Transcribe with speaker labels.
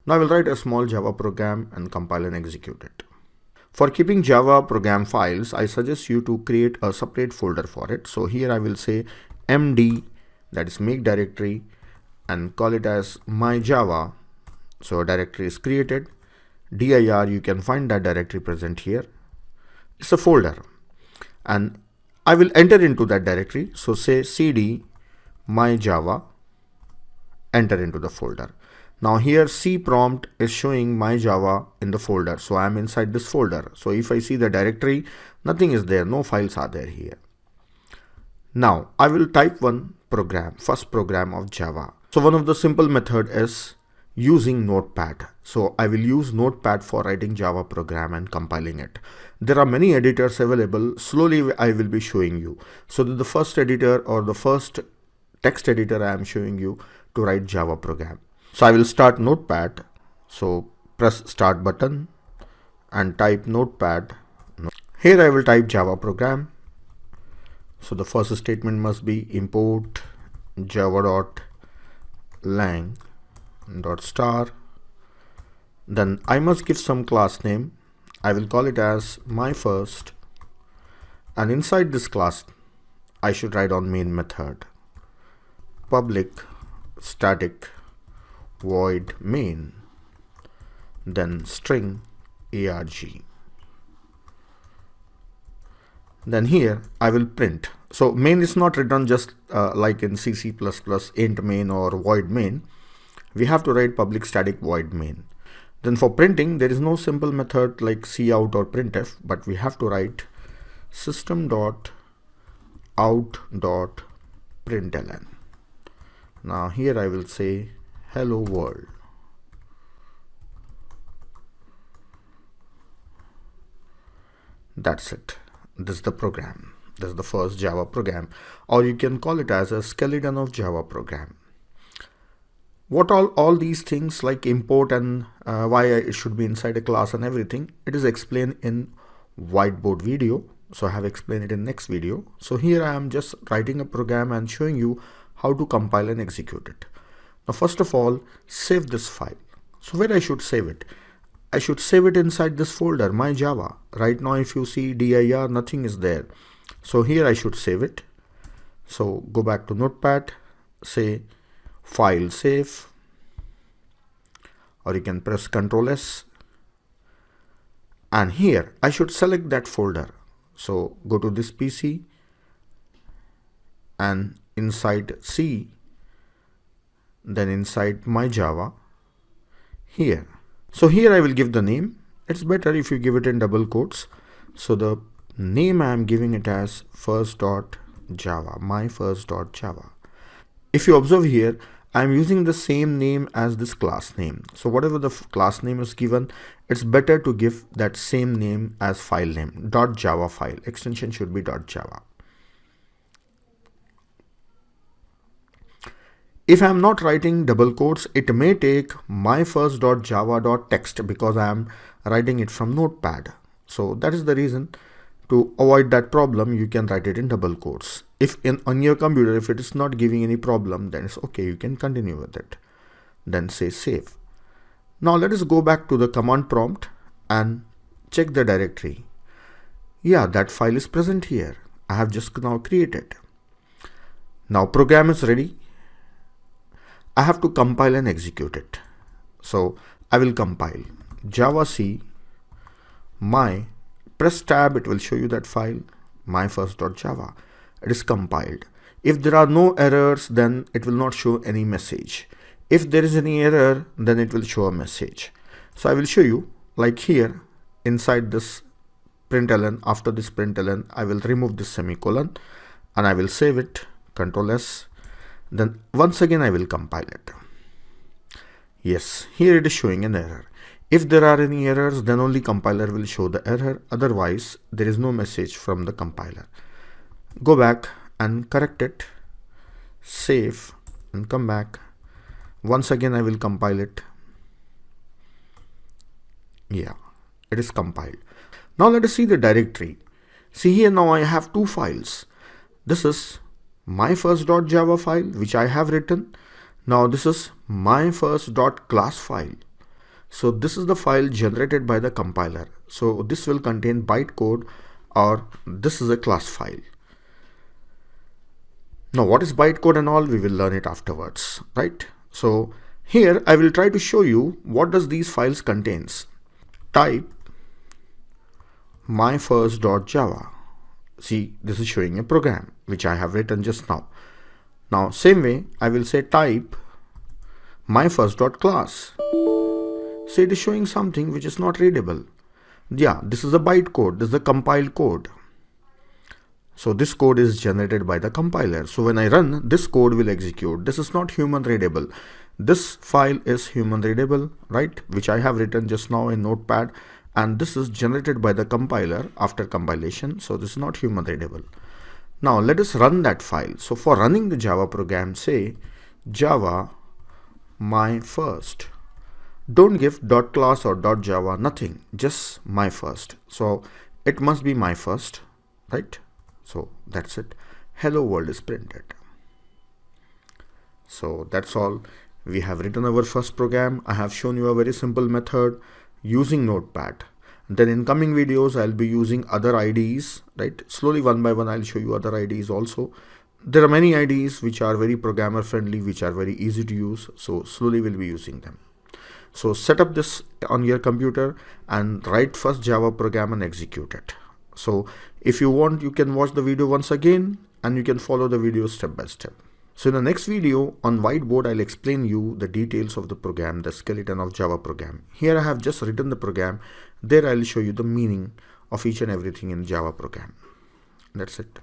Speaker 1: Now I will write a small Java program and compile and execute it. For keeping Java program files, I suggest you to create a separate folder for it. So here I will say md, that is make directory, and call it as my Java. So a directory is created. dir, you can find that directory present here. It's a folder, and I will enter into that directory. So say cd my Java, enter into the folder. Now here C prompt is showing my Java in the folder. So I am inside this folder. So if I see the directory, nothing is there, no files are there here. Now I will type one program, first program of Java. So one of the simple method is using Notepad. So I will use Notepad for writing Java program and compiling it. There are many editors available. Slowly I will be showing you. So the first editor or the first text editor I am showing you to write Java program. So I will start Notepad. So press start button and type Notepad. Here I will type Java program. So the first statement must be import java.lang.star. Then I must give some class name. I will call it as my first, and inside this class I should write on main method public static void main, then string arg. Then here I will print. So main is not written just like in C++ int main or void main. We have to write public static void main. Then for printing, there is no simple method like cout or printf, but we have to write system.out.println. Now here I will say hello world. That's it. This is the program. This is the first Java program, or you can call it as a skeleton of Java program. What all these things like import and why it should be inside a class and everything, it is explained in whiteboard video. So I have explained it in next video. So here I am just writing a program and showing you how to compile and execute it. Now first of all, save this file. So where I should save it? I should save it inside this folder, my Java. Right now if you see dir, nothing is there. So here I should save it. So go back to Notepad, say file save, or you can press Ctrl S, and here I should select that folder. So go to this PC and inside C, then inside my Java here. So here I will give the name. It's better if you give it in double quotes. So the name I am giving it as first.java, my first.java. If you observe here, I am using the same name as this class name. So whatever the class name is given, it's better to give that same name as file name. .java file extension should be .java. If I am not writing double quotes, it may take my first.java.text because I am writing it from Notepad. So that is the reason. To avoid that problem, you can write it in double quotes. If on your computer, if it is not giving any problem, then it's okay, you can continue with it. Then say save. Now let us go back to the command prompt and check the directory. Yeah, that file is present here. I have just now created. Now program is ready. I have to compile and execute it. So I will compile javac my, press tab, it will show you that file, my first.java. It is compiled. If there are no errors, then it will not show any message. If there is any error, then it will show a message. So I will show you, like here inside this println, after this println, I will remove this semicolon and I will save it, Ctrl S. Then once again I will compile it. Yes, here it is showing an error. If there are any errors, then only compiler will show the error. Otherwise, there is no message from the compiler. Go back and correct it, save and come back. Once again I will compile it. Yeah, it is compiled. Now let us see the directory. See here, now I have two files. This is my first.java file which I have written. Now this is my first.class file. So this is the file generated by the compiler. So this will contain bytecode, or this is a class file. Now what is bytecode and all, we will learn it afterwards, right? So here I will try to show you what does these files contains. Type myfirst.java. See, this is showing a program which I have written just now. Now same way I will say type myfirst.class. So it is showing something which is not readable. Yeah, this is a bytecode, this is the compiled code. So this code is generated by the compiler. So when I run, this code will execute. This is not human readable. This file is human readable, right? Which I have written just now in Notepad. And this is generated by the compiler after compilation. So this is not human readable. Now let us run that file. So for running the Java program, say Java my first. Don't give .class or .java, nothing, just my first. So it must be my first, right? So that's it. Hello world is printed. So that's all. We have written our first program. I have shown you a very simple method using Notepad. Then in coming videos, I'll be using other IDEs, right? Slowly one by one, I'll show you other IDEs also. There are many IDEs which are very programmer friendly, which are very easy to use. So slowly we'll be using them. So set up this on your computer and write first Java program and execute it. So if you want, you can watch the video once again and you can follow the video step by step. So in the next video on whiteboard, I'll explain you the details of the program, the skeleton of Java program. Here I have just written the program. There I'll show you the meaning of each and everything in Java program. That's it.